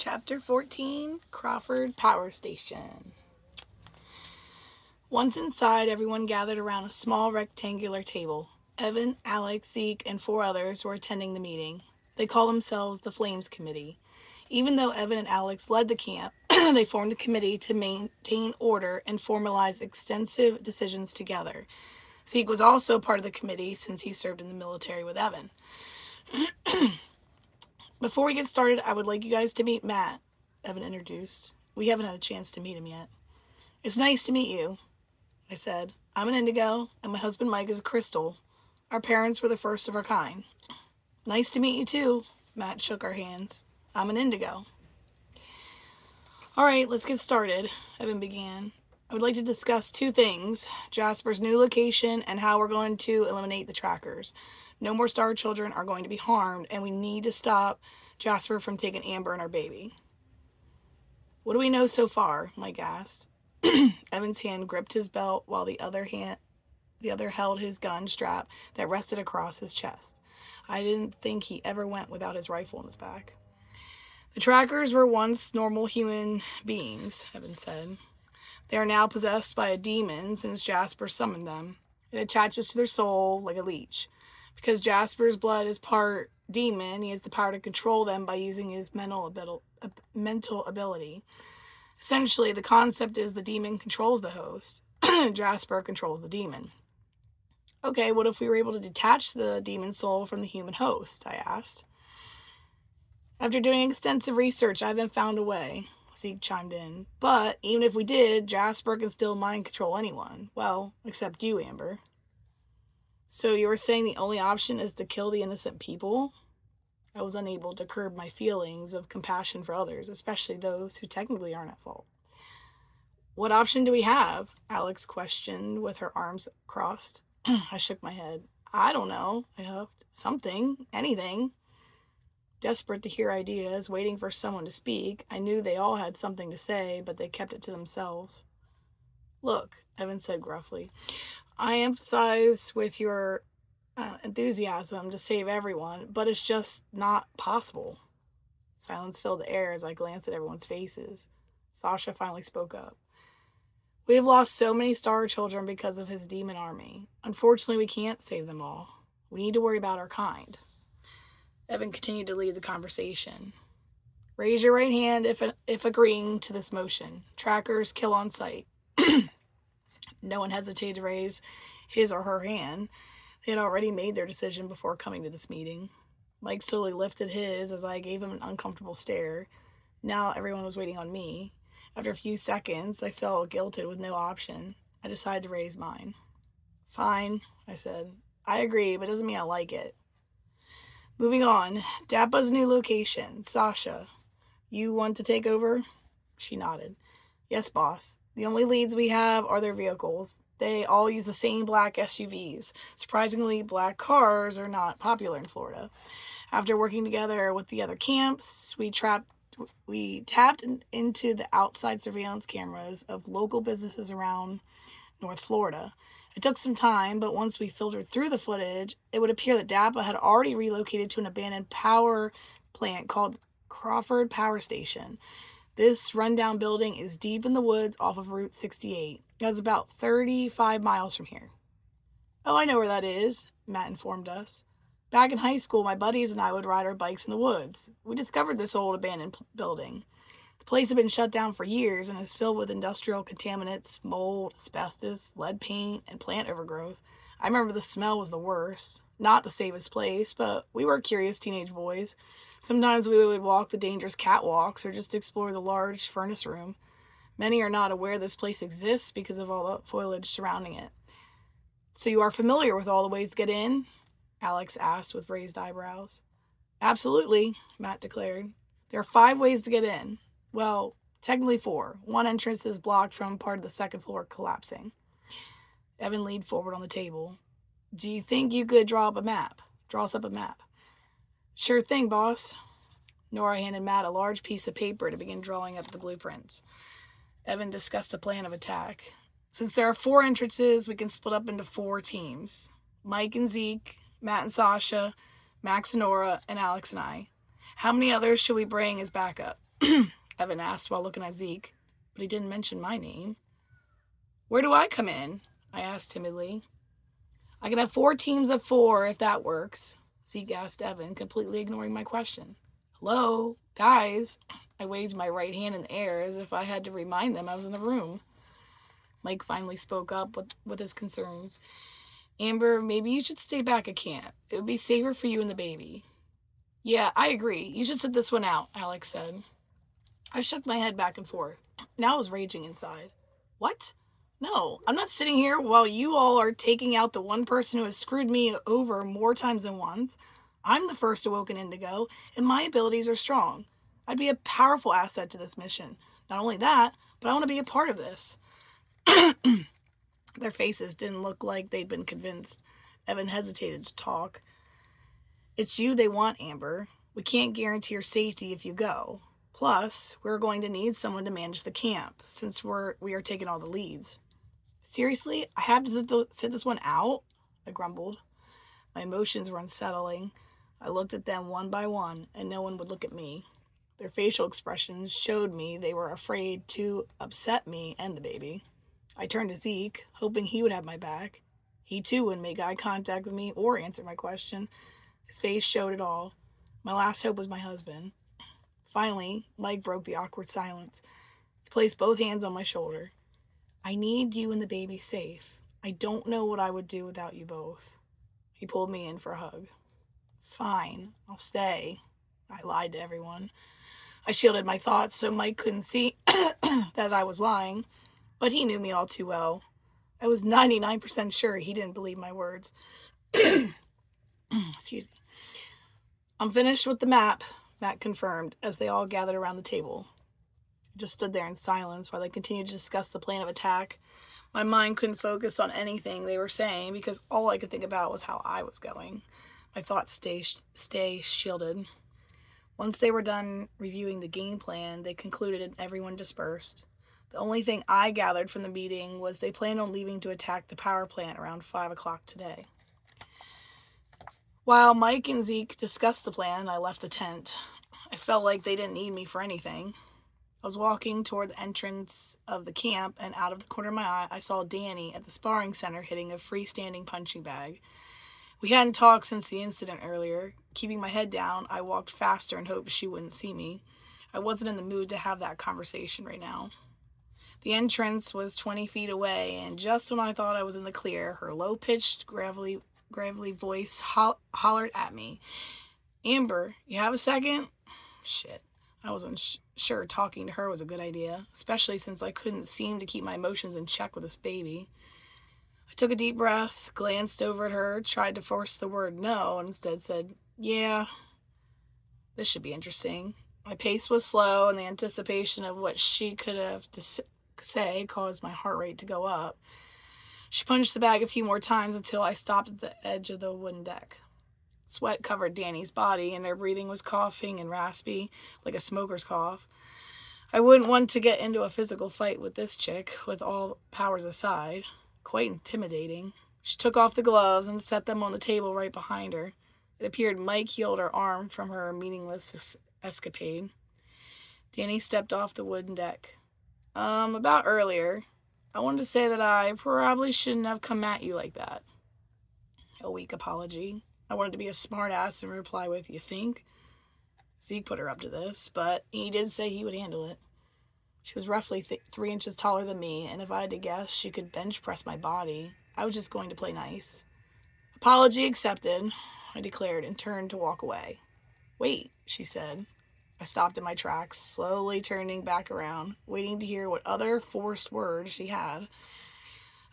Chapter 14, Crawford Power Station. Once inside, everyone gathered around a small rectangular table. Evan, Alex, Zeke, and 4 others were attending the meeting. They called themselves the Flames Committee. Even though Evan and Alex led the camp, they formed a committee to maintain order and formalize extensive decisions together. Zeke was also part of the committee since he served in the military with Evan. Before we get started, I would like you guys to meet Matt, Evan introduced. We haven't had a chance to meet him yet. It's nice to meet you, I said. I'm an indigo, and my husband Mike is a crystal. Our parents were the first of our kind. Nice to meet you too, Matt shook our hands. I'm an indigo. All right, let's get started, Evan began. I would like to discuss 2 things, Jasper's new location and how we're going to eliminate the trackers. No more star children are going to be harmed, and we need to stop Jasper from taking Amber and our baby. What do we know so far? Mike asked. Evan's hand gripped his belt while the other held his gun strap that rested across his chest. I didn't think he ever went without his rifle in his back. The trackers were once normal human beings, Evan said. They are now possessed by a demon since Jasper summoned them. It attaches to their soul like a leech. Because Jasper's blood is part demon, he has the power to control them by using his mental ability. Essentially, the concept is the demon controls the host. Jasper controls the demon. Okay, what if we were able to detach the demon soul from the human host? I asked. After doing extensive research, I haven't found a way, Zeke chimed in. But even if we did, Jasper can still mind control anyone. Well, except you, Amber. So you were saying the only option is to kill the innocent people? I was unable to curb my feelings of compassion for others, especially those who technically aren't at fault. What option do we have? Alex questioned with her arms crossed. I shook my head. I don't know, I huffed. Something, anything. Desperate to hear ideas, waiting for someone to speak, I knew they all had something to say, but they kept it to themselves. Look, Evan said gruffly, I empathize with your enthusiasm to save everyone, but it's just not possible. Silence filled the air as I glanced at everyone's faces. Sasha finally spoke up. We have lost so many star children because of his demon army. Unfortunately, we can't save them all. We need to worry about our kind. Evan continued to lead the conversation. Raise your right hand if agreeing to this motion. Trackers kill on sight. No one hesitated to raise his or her hand. They had already made their decision before coming to this meeting. Mike slowly lifted his as I gave him an uncomfortable stare. Now everyone was waiting on me. After a few seconds, I felt guilted with no option. I decided to raise mine. Fine, I said. I agree, but it doesn't mean I like it. Moving on. Dappa's new location. Sasha, you want to take over? She nodded. Yes, boss. The only leads we have are their vehicles. They all use the same black SUVs. Surprisingly, black cars are not popular in Florida. After working together with the other camps, we tapped into the outside surveillance cameras of local businesses around North Florida. It took some time, but once we filtered through the footage, it would appear that Dappa had already relocated to an abandoned power plant called Crawford Power Station. This rundown building is deep in the woods off of Route 68. It was about 35 miles from here. Oh, I know where that is, Matt informed us. Back in high school, my buddies and I would ride our bikes in the woods. We discovered this old abandoned building. The place had been shut down for years and is filled with industrial contaminants, mold, asbestos, lead paint, and plant overgrowth. I remember the smell was the worst. Not the safest place, but we were curious teenage boys. Sometimes we would walk the dangerous catwalks or just explore the large furnace room. Many are not aware this place exists because of all the foliage surrounding it. So you are familiar with all the ways to get in? Alex asked with raised eyebrows. Absolutely, Matt declared. There are 5 ways to get in. Well, technically 4. One entrance is blocked from part of the second floor collapsing. Evan leaned forward on the table. Do you think you could draw us up a map? Sure thing, boss. Nora handed Matt a large piece of paper to begin drawing up the blueprints. Evan discussed a plan of attack. Since there are 4 entrances, we can split up into 4 teams. Mike and Zeke, Matt and Sasha, Max and Nora, and Alex and I. How many others should we bring as backup? Evan asked while looking at Zeke, but he didn't mention my name. Where do I come in? I asked timidly. I can have 4 teams of 4 if that works, Zeke asked Evan, completely ignoring my question. Hello, guys. I waved my right hand in the air as if I had to remind them I was in the room. Mike finally spoke up with his concerns. Amber, maybe you should stay back at camp. It would be safer for you and the baby. Yeah, I agree. You should sit this one out, Alex said. I shook my head back and forth. Now I was raging inside. What? No, I'm not sitting here while you all are taking out the one person who has screwed me over more times than once. I'm the first awoken Indigo, and my abilities are strong. I'd be a powerful asset to this mission. Not only that, but I want to be a part of this. Their faces didn't look like they'd been convinced. Evan hesitated to talk. It's you they want, Amber. We can't guarantee your safety if you go. Plus, we're going to need someone to manage the camp, since we are taking all the leads. Seriously? I have to sit this one out? I grumbled. My emotions were unsettling. I looked at them one by one, and no one would look at me. Their facial expressions showed me they were afraid to upset me and the baby. I turned to Zeke, hoping he would have my back. He too wouldn't make eye contact with me or answer my question. His face showed it all. My last hope was my husband. Finally, Mike broke the awkward silence. He placed both hands on my shoulder. I need you and the baby safe. I don't know what I would do without you both. He pulled me in for a hug. Fine, I'll stay. I lied to everyone. I shielded my thoughts so Mike couldn't see that I was lying, but he knew me all too well. I was 99% sure he didn't believe my words. Excuse me. I'm finished with the map, Matt confirmed as they all gathered around the table. I just stood there in silence while they continued to discuss the plan of attack. My mind couldn't focus on anything they were saying because all I could think about was how I was going. My thoughts stay shielded. Once they were done reviewing the game plan, they concluded and everyone dispersed. The only thing I gathered from the meeting was they planned on leaving to attack the power plant around 5 o'clock today. While Mike and Zeke discussed the plan, I left the tent. I felt like they didn't need me for anything. I was walking toward the entrance of the camp, and out of the corner of my eye, I saw Danny at the sparring center hitting a freestanding punching bag. We hadn't talked since the incident earlier. Keeping my head down, I walked faster and hoped she wouldn't see me. I wasn't in the mood to have that conversation right now. The entrance was 20 feet away, and just when I thought I was in the clear, her low-pitched, gravelly voice hollered at me. Amber, you have a second? Shit. I wasn't sure talking to her was a good idea, especially since I couldn't seem to keep my emotions in check with this baby. I took a deep breath, glanced over at her, tried to force the word no, and instead said, yeah, this should be interesting. My pace was slow, and the anticipation of what she could have to say caused my heart rate to go up. She punched the bag a few more times until I stopped at the edge of the wooden deck. Sweat covered Danny's body, and her breathing was coughing and raspy, like a smoker's cough. I wouldn't want to get into a physical fight with this chick, with all powers aside. Quite intimidating. She took off the gloves and set them on the table right behind her. It appeared Mike healed her arm from her meaningless escapade. Danny stepped off the wooden deck. About earlier, I wanted to say that I probably shouldn't have come at you like that. A weak apology. I wanted to be a smart ass and reply with, you think? Zeke put her up to this, but he did say he would handle it. She was roughly 3 inches taller than me, and if I had to guess, she could bench press my body. I was just going to play nice. Apology accepted, I declared, and turned to walk away. Wait, she said. I stopped in my tracks, slowly turning back around, waiting to hear what other forced words she had.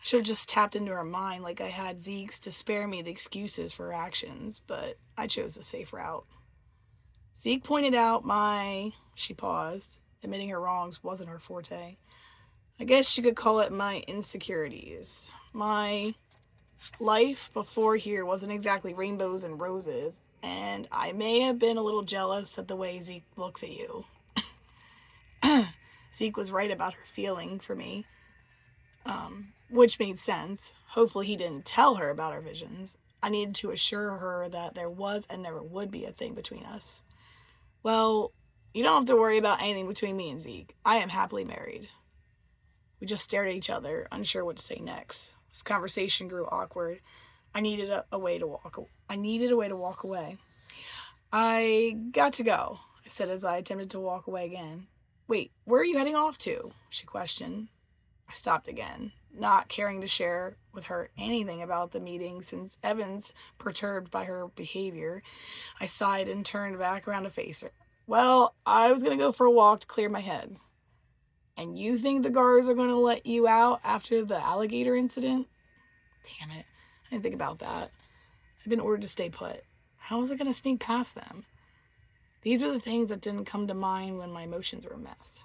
I should have just tapped into her mind like I had Zeke's to spare me the excuses for her actions, but I chose the safe route. Zeke pointed out She paused. Admitting her wrongs wasn't her forte. I guess you could call it my insecurities. My life before here wasn't exactly rainbows and roses, and I may have been a little jealous of the way Zeke looks at you. Zeke was right about her feeling for me, which made sense. Hopefully he didn't tell her about our visions. I needed to assure her that there was and never would be a thing between us. Well, You don't have to worry about anything between me and Zeke. I am happily married. We just stared at each other, unsure what to say next. This conversation grew awkward. I needed a way to walk away. I got to go, I said as I attempted to walk away again. Wait, where are you heading off to? She questioned. I stopped again, not caring to share with her anything about the meeting since Evan's perturbed by her behavior. I sighed and turned back around to face her. Well, I was going to go for a walk to clear my head. And you think the guards are going to let you out after the alligator incident? Damn it, I didn't think about that. I've been ordered to stay put. How was I going to sneak past them? These were the things that didn't come to mind when my emotions were a mess.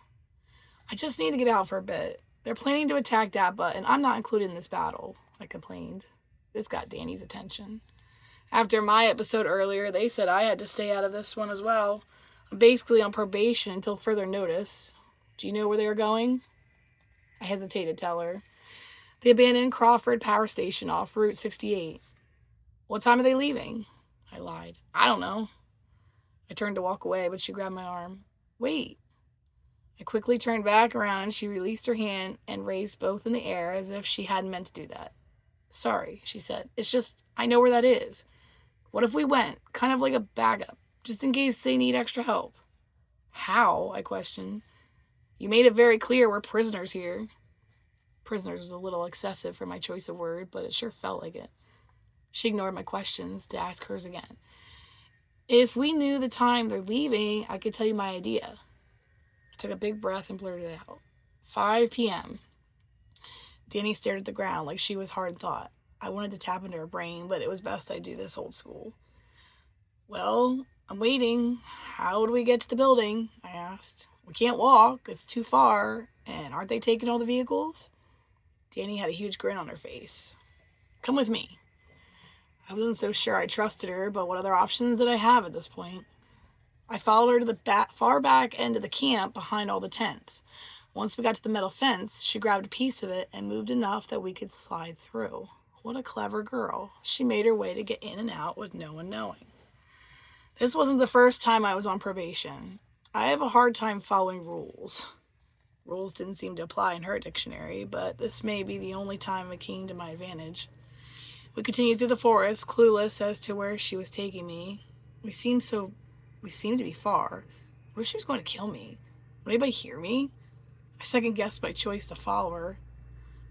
I just need to get out for a bit. They're planning to attack Dabba, and I'm not included in this battle, I complained. This got Danny's attention. After my episode earlier, they said I had to stay out of this one as well. I'm basically on probation until further notice. Do you know where they are going? I hesitated to tell her. The abandoned Crawford power station off Route 68. What time are they leaving? I lied. I don't know. I turned to walk away, but she grabbed my arm. Wait. I quickly turned back around and she released her hand and raised both in the air as if she hadn't meant to do that. Sorry, she said. It's just, I know where that is. What if we went, kind of like a backup, just in case they need extra help? How? I questioned. You made it very clear we're prisoners here. Prisoners was a little excessive for my choice of word, but it sure felt like it. She ignored my questions to ask hers again. If we knew the time they're leaving, I could tell you my idea. I took a big breath and blurted it out. 5 p.m. Danny stared at the ground like she was hard thought. I wanted to tap into her brain, but it was best I do this old school. Well, I'm waiting. How do we get to the building? I asked. We can't walk. It's too far. And aren't they taking all the vehicles? Danny had a huge grin on her face. Come with me. I wasn't so sure I trusted her, but what other options did I have at this point? I followed her to the far back end of the camp behind all the tents. Once we got to the metal fence, she grabbed a piece of it and moved enough that we could slide through. What a clever girl. She made her way to get in and out with no one knowing. This wasn't the first time I was on probation. I have a hard time following rules. Rules didn't seem to apply in her dictionary, but this may be the only time it came to my advantage. We continued through the forest, clueless as to where she was taking me. We seemed to be far. What if she was going to kill me? Would anybody hear me? I second-guessed my choice to follow her.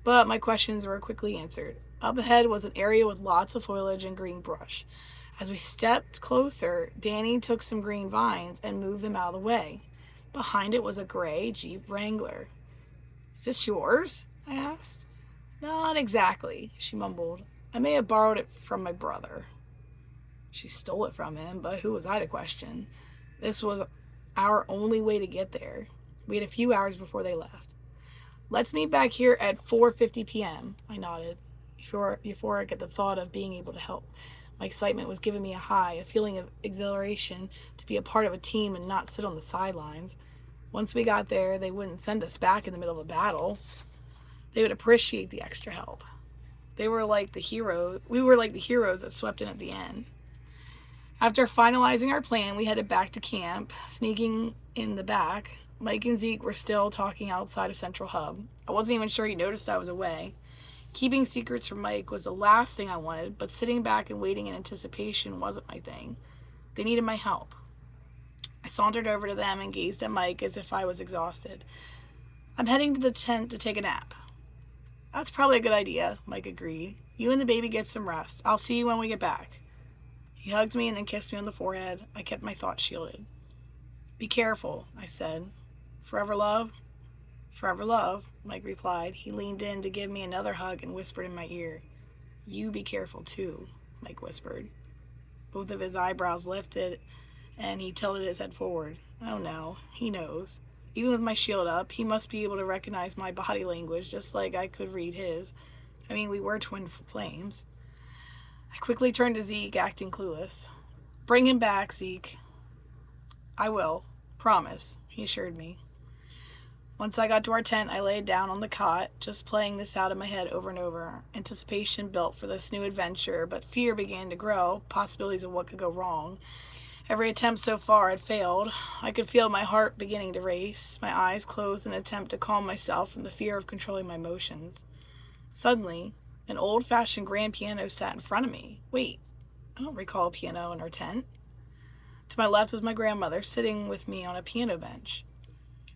But my questions were quickly answered. Up ahead was an area with lots of foliage and green brush. As we stepped closer, Danny took some green vines and moved them out of the way. Behind it was a gray Jeep Wrangler. Is this yours? I asked. Not exactly, she mumbled. I may have borrowed it from my brother. She stole it from him, but who was I to question? This was our only way to get there. We had a few hours before they left. Let's meet back here at 4:50 p.m., I nodded, euphoric at the thought of being able to help. My excitement was giving me a high, a feeling of exhilaration to be a part of a team and not sit on the sidelines. Once we got there, they wouldn't send us back in the middle of a battle. They would appreciate the extra help. We were like the heroes that swept in at the end. After finalizing our plan, we headed back to camp, sneaking in the back. Mike and Zeke were still talking outside of Central Hub. I wasn't even sure he noticed I was away. Keeping secrets from Mike was the last thing I wanted, but sitting back and waiting in anticipation wasn't my thing. They needed my help. I sauntered over to them and gazed at Mike as if I was exhausted. I'm heading to the tent to take a nap. That's probably a good idea, Mike agreed. You and the baby get some rest. I'll see you when we get back. He hugged me and then kissed me on the forehead. I kept my thoughts shielded. Be careful, I said. Forever love? Forever love, Mike replied. He leaned in to give me another hug and whispered in my ear. You be careful too, Mike whispered. Both of his eyebrows lifted and he tilted his head forward. Oh no, he knows. Even with my shield up, he must be able to recognize my body language just like I could read his. I mean, we were twin flames. I quickly turned to Zeke, acting clueless. Bring him back, Zeke. I will. Promise, he assured me. Once I got to our tent, I laid down on the cot, just playing this out in my head over and over. Anticipation built for this new adventure, but fear began to grow, possibilities of what could go wrong. Every attempt so far had failed. I could feel my heart beginning to race, my eyes closed in an attempt to calm myself from the fear of controlling my emotions. Suddenly, an old-fashioned grand piano sat in front of me. Wait, I don't recall a piano in our tent. To my left was my grandmother, sitting with me on a piano bench.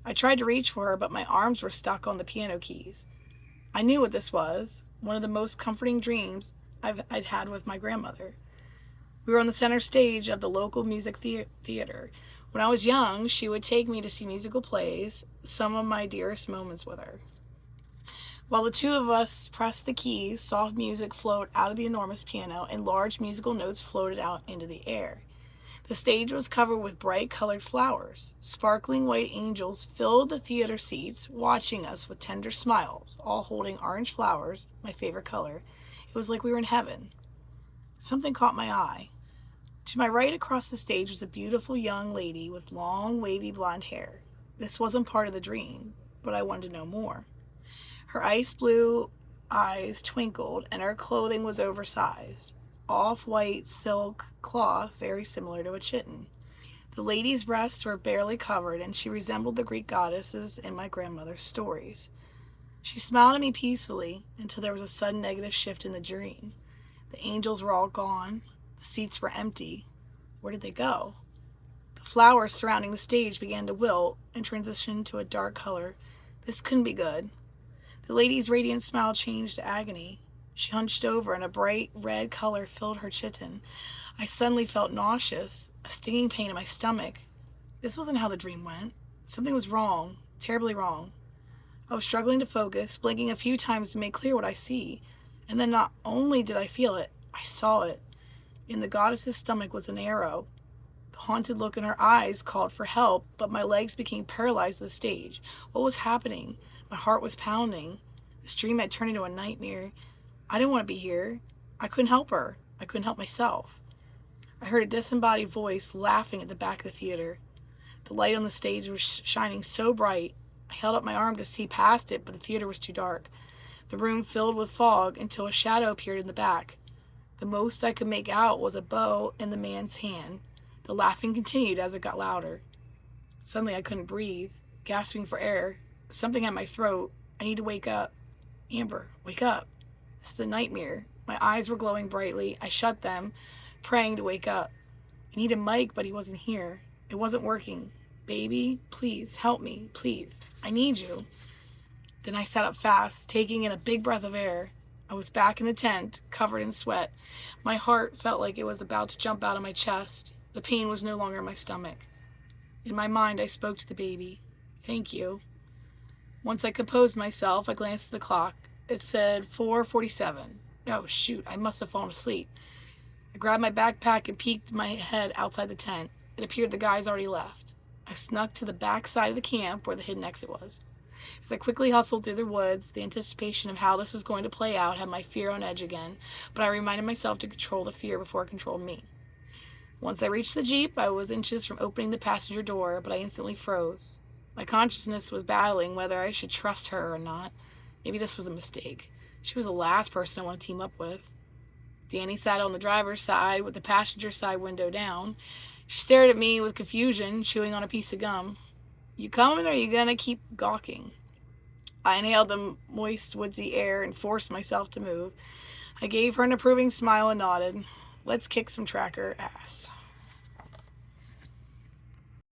I tried to reach for her, but my arms were stuck on the piano keys. I knew what this was, one of the most comforting dreams I'd had with my grandmother. We were on the center stage of the local music theater. When I was young, she would take me to see musical plays, some of my dearest moments with her. While the two of us pressed the keys, soft music flowed out of the enormous piano, and large musical notes floated out into the air. The stage was covered with bright colored flowers. Sparkling white angels filled the theater seats, watching us with tender smiles, all holding orange flowers, my favorite color. It was like we were in heaven. Something caught my eye. To my right across the stage was a beautiful young lady with long, wavy blonde hair. This wasn't part of the dream, but I wanted to know more. Her ice blue eyes twinkled, and her clothing was oversized. Off-white silk cloth, very similar to a chiton. The lady's breasts were barely covered, and she resembled the Greek goddesses in my grandmother's stories. She smiled at me peacefully until there was a sudden negative shift in the dream. The angels were all gone. The seats were empty. Where did they go? The flowers surrounding the stage began to wilt and transition to a dark color. This couldn't be good. The lady's radiant smile changed to agony. She hunched over, and a bright red color filled her chitin. I suddenly felt nauseous, a stinging pain in my stomach. This wasn't how the dream went. Something was wrong, terribly wrong. I was struggling to focus, blinking a few times to make clear what I see. And then not only did I feel it, I saw it. In the goddess's stomach was an arrow. The haunted look in her eyes called for help, but my legs became paralyzed at the stage. What was happening? My heart was pounding. This dream had turned into a nightmare. I didn't want to be here. I couldn't help her. I couldn't help myself. I heard a disembodied voice laughing at the back of the theater. The light on the stage was shining so bright. I held up my arm to see past it, but the theater was too dark. The room filled with fog until a shadow appeared in the back. The most I could make out was a bow in the man's hand. The laughing continued as it got louder. Suddenly I couldn't breathe, gasping for air. Something at my throat. I need to wake up. Amber, wake up. This is a nightmare. My eyes were glowing brightly. I shut them, praying to wake up. I needed Mike, but he wasn't here. It wasn't working. Baby, please, help me, please. I need you. Then I sat up fast, taking in a big breath of air. I was back in the tent, covered in sweat. My heart felt like it was about to jump out of my chest. The pain was no longer in my stomach. In my mind, I spoke to the baby. Thank you. Once I composed myself, I glanced at the clock. It said 4:47. Oh, shoot, I must have fallen asleep. I grabbed my backpack and peeked my head outside the tent. It appeared the guys already left. I snuck to the back side of the camp where the hidden exit was. As I quickly hustled through the woods, the anticipation of how this was going to play out had my fear on edge again, but I reminded myself to control the fear before it controlled me. Once I reached the Jeep, I was inches from opening the passenger door, but I instantly froze. My consciousness was battling whether I should trust her or not. Maybe this was a mistake. She was the last person I want to team up with. Danny sat on the driver's side with the passenger side window down. She stared at me with confusion, chewing on a piece of gum. You coming or are you gonna keep gawking? I inhaled the moist, woodsy air and forced myself to move. I gave her an approving smile and nodded. Let's kick some tracker ass.